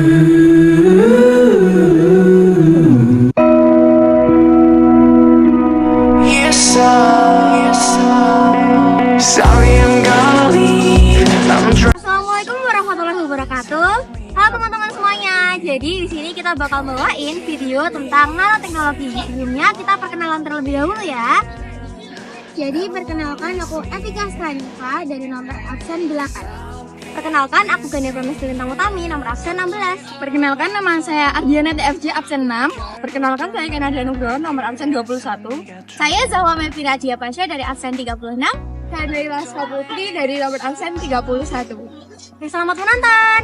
Yes, sorry I'm gonna leave. Assalamualaikum warahmatullahi wabarakatuh. Halo teman-teman semuanya. Jadi di sini kita bakal bawain video tentang nanoteknologi. Sebelumnya kita perkenalan terlebih dahulu ya. Jadi perkenalkan, aku Etika Stranifa dari nomor absen 8. Perkenalkan, aku Gania Pramesti Lintang Utami nomor absen 16. Perkenalkan, nama saya Ardiana TFJ absen 6. Perkenalkan, saya Kenada Nugroho nomor absen 21. Saya Zahwa Mevira Pasha dari absen 36. Saya Naila Putri dari nomor absen 31. Selamat menonton.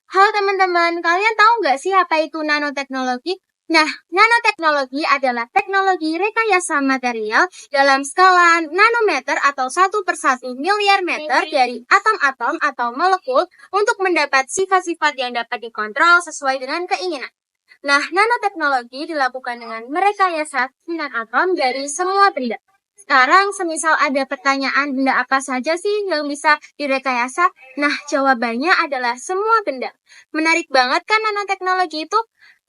Halo teman-teman, kalian tahu nggak sih apa itu nanoteknologi? Nah, nanoteknologi adalah teknologi rekayasa material dalam skala nanometer atau 1/1 miliar meter dari atom-atom atau molekul untuk mendapat sifat-sifat yang dapat dikontrol sesuai dengan keinginan. Nah, nanoteknologi dilakukan dengan merekayasa sembilan atom dari semua benda. Sekarang, semisal ada pertanyaan benda apa saja sih yang bisa direkayasa? Nah, jawabannya adalah semua benda. Menarik banget kan nanoteknologi itu?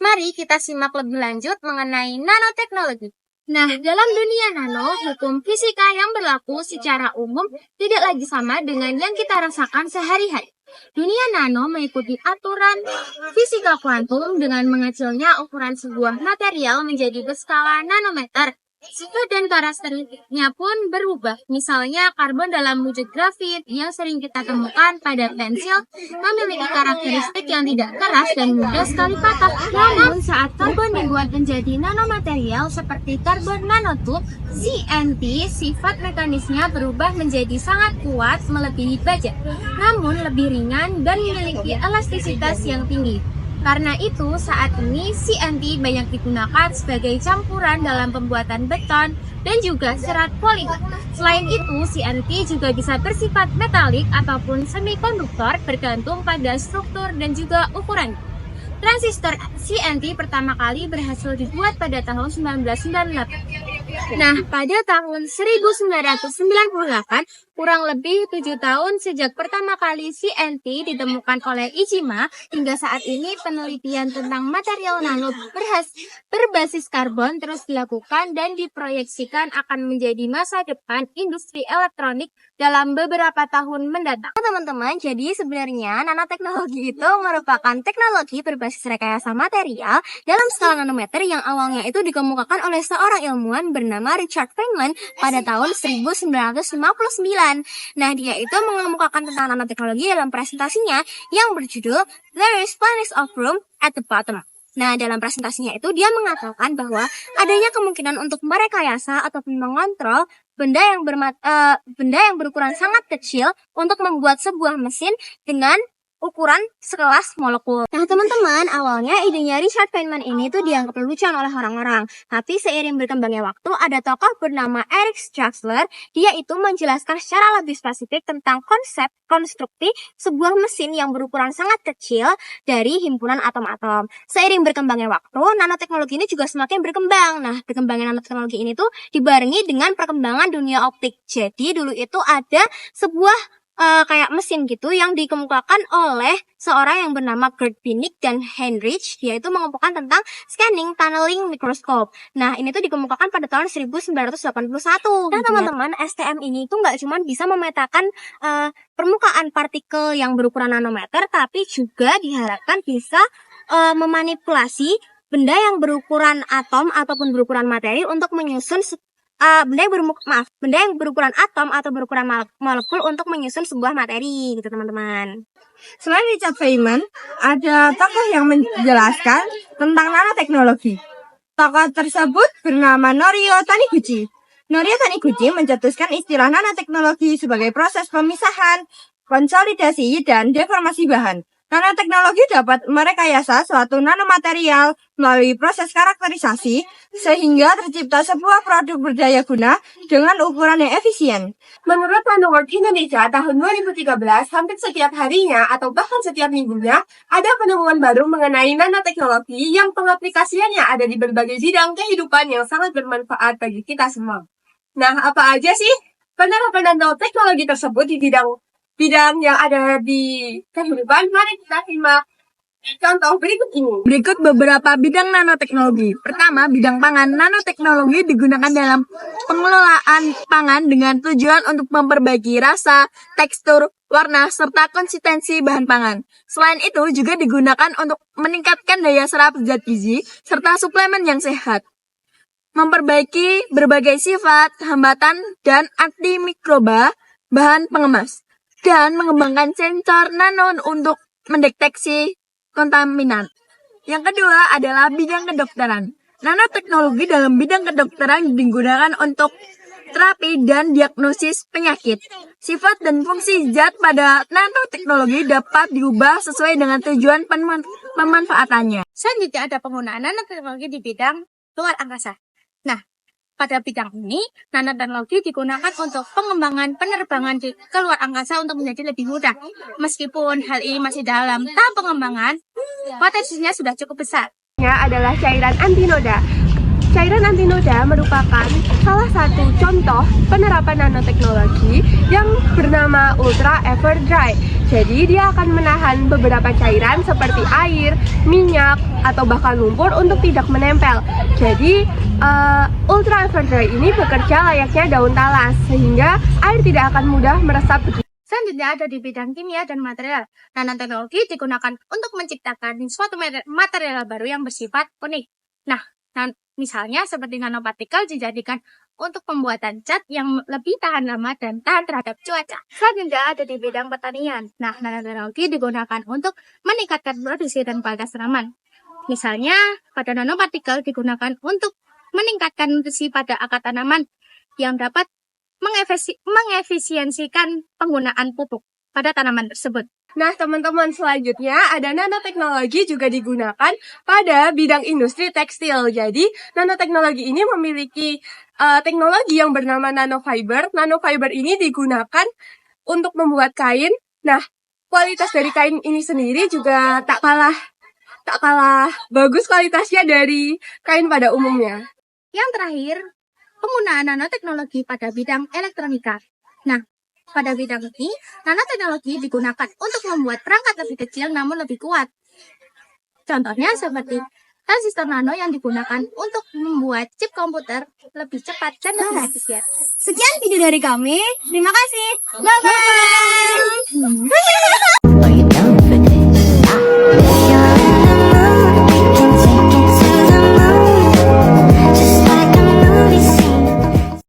Mari kita simak lebih lanjut mengenai nanoteknologi. Nah, dalam dunia nano, hukum fisika yang berlaku secara umum tidak lagi sama dengan yang kita rasakan sehari-hari. Dunia nano mengikuti aturan fisika kuantum dengan mengecilnya ukuran sebuah material menjadi berskala nanometer. Sifat dan karakteristiknya pun berubah. Misalnya, karbon dalam wujud grafit yang sering kita temukan pada pensil memiliki karakteristik yang tidak keras dan mudah sekali patah. Namun, saat karbon dibuat menjadi nanomaterial seperti karbon nanotube, CNT, sifat mekanisnya berubah menjadi sangat kuat melebihi baja, namun lebih ringan dan memiliki elastisitas yang tinggi. Karena itu, saat ini CNT banyak digunakan sebagai campuran dalam pembuatan beton dan juga serat polimer. Selain itu, CNT juga bisa bersifat metalik ataupun semikonduktor bergantung pada struktur dan juga ukuran. Transistor CNT pertama kali berhasil dibuat pada tahun 1998. Nah, pada tahun 1998, kurang lebih 7 tahun sejak pertama kali CNT ditemukan oleh Iijima, hingga saat ini penelitian tentang material nano berbasis karbon terus dilakukan dan diproyeksikan akan menjadi masa depan industri elektronik dalam beberapa tahun mendatang. Teman-teman, jadi sebenarnya nanoteknologi itu merupakan teknologi berbasis rekayasa material dalam skala nanometer yang awalnya itu dikemukakan oleh seorang ilmuwan bernama Richard Feynman pada tahun 1959. Nah, dia itu mengemukakan tentang nanoteknologi dalam presentasinya yang berjudul There is Plenty of Room at the Bottom. Nah, dalam presentasinya itu dia mengatakan bahwa adanya kemungkinan untuk merekayasa ataupun mengontrol benda yang berukuran sangat kecil untuk membuat sebuah mesin dengan ukuran sekelas molekul. Nah, teman-teman, awalnya idenya Richard Feynman ini tuh dianggap lelucon oleh orang-orang. Tapi seiring berkembangnya waktu, ada tokoh bernama Eric Strassler. Dia itu menjelaskan secara lebih spesifik tentang konsep konstruksi sebuah mesin yang berukuran sangat kecil dari himpunan atom-atom. Seiring berkembangnya waktu, nanoteknologi ini juga semakin berkembang. Nah, berkembangnya nanoteknologi ini tuh dibarengi dengan perkembangan dunia optik. Jadi, dulu itu ada sebuah kayak mesin gitu yang dikemukakan oleh seorang yang bernama Gerd Pinnick dan Heinrich. Dia itu mengemukakan tentang scanning tunneling microscope. Nah, ini tuh dikemukakan pada tahun 1981. Nah, teman-teman, STM ini tuh nggak cuma bisa memetakan permukaan partikel yang berukuran nanometer, tapi juga diharapkan bisa memanipulasi benda yang berukuran atom ataupun berukuran materi untuk menyusun benda yang berukuran atom atau berukuran molekul untuk menyusun sebuah materi gitu, teman-teman. Selain Richard Feynman, ada tokoh yang menjelaskan tentang nanoteknologi. Tokoh tersebut bernama Norio Taniguchi. Norio Taniguchi mencetuskan istilah nanoteknologi sebagai proses pemisahan, konsolidasi, dan deformasi bahan. Nanoteknologi dapat merekayasa suatu nanomaterial melalui proses karakterisasi sehingga tercipta sebuah produk berdaya guna dengan ukuran yang efisien. Menurut Nanoworld Indonesia tahun 2013, hampir setiap harinya atau bahkan setiap minggunya ada penemuan baru mengenai nanoteknologi yang pengaplikasiannya ada di berbagai bidang kehidupan yang sangat bermanfaat bagi kita semua. Nah, apa aja sih penerapan nanoteknologi tersebut di bidang bidang yang ada di kehidupan, mari kita simak contoh berikut ini. Berikut beberapa bidang nanoteknologi. Pertama, bidang pangan. Nanoteknologi digunakan dalam pengelolaan pangan dengan tujuan untuk memperbaiki rasa, tekstur, warna, serta konsistensi bahan pangan. Selain itu, juga digunakan untuk meningkatkan daya serap zat gizi, serta suplemen yang sehat. Memperbaiki berbagai sifat, hambatan, dan antimikroba bahan pengemas. Dan mengembangkan sensor nano untuk mendeteksi kontaminan. Yang kedua adalah bidang kedokteran. Nanoteknologi dalam bidang kedokteran digunakan untuk terapi dan diagnosis penyakit. Sifat dan fungsi zat pada nanoteknologi dapat diubah sesuai dengan tujuan pemanfaatannya. Selanjutnya ada penggunaan nanoteknologi di bidang luar angkasa. Nah, pada bidang ini, nanoteknologi digunakan untuk pengembangan penerbangan ke luar angkasa untuk menjadi lebih mudah. Meskipun hal ini masih dalam tahap pengembangan, potensinya sudah cukup besar. Adalah cairan antinoda. Cairan antinoda merupakan salah satu contoh penerapan nanoteknologi yang bernama Ultra Everdry. Jadi dia akan menahan beberapa cairan seperti air, minyak, atau bahkan lumpur untuk tidak menempel. Jadi Ultra Everdry ini bekerja layaknya daun talas sehingga air tidak akan mudah meresap. Selanjutnya ada di bidang kimia dan material. Nanoteknologi digunakan untuk menciptakan suatu material baru yang bersifat unik. Nah, misalnya seperti nanopartikel dijadikan untuk pembuatan cat yang lebih tahan lama dan tahan terhadap cuaca. Selanjutnya ada di bidang pertanian. Nah, nanoteknologi digunakan untuk meningkatkan produksi dan kualitas tanaman. Misalnya, pada nanopartikel digunakan untuk meningkatkan nutrisi pada akar tanaman yang dapat mengefisiensikan penggunaan pupuk pada tanaman tersebut. Nah, teman-teman, selanjutnya ada nanoteknologi juga digunakan pada bidang industri tekstil. Jadi, nanoteknologi ini memiliki teknologi yang bernama nanofiber. Nanofiber ini digunakan untuk membuat kain. Nah, kualitas dari kain ini sendiri juga tak kalah bagus kualitasnya dari kain pada umumnya. Yang terakhir, penggunaan nanoteknologi pada bidang elektronika. Nah, pada bidang ini, nanoteknologi digunakan untuk membuat perangkat lebih kecil namun lebih kuat. Contohnya seperti transistor nano yang digunakan untuk membuat chip komputer lebih cepat dan lebih efisien. Sekian video dari kami. Terima kasih. Bye-bye.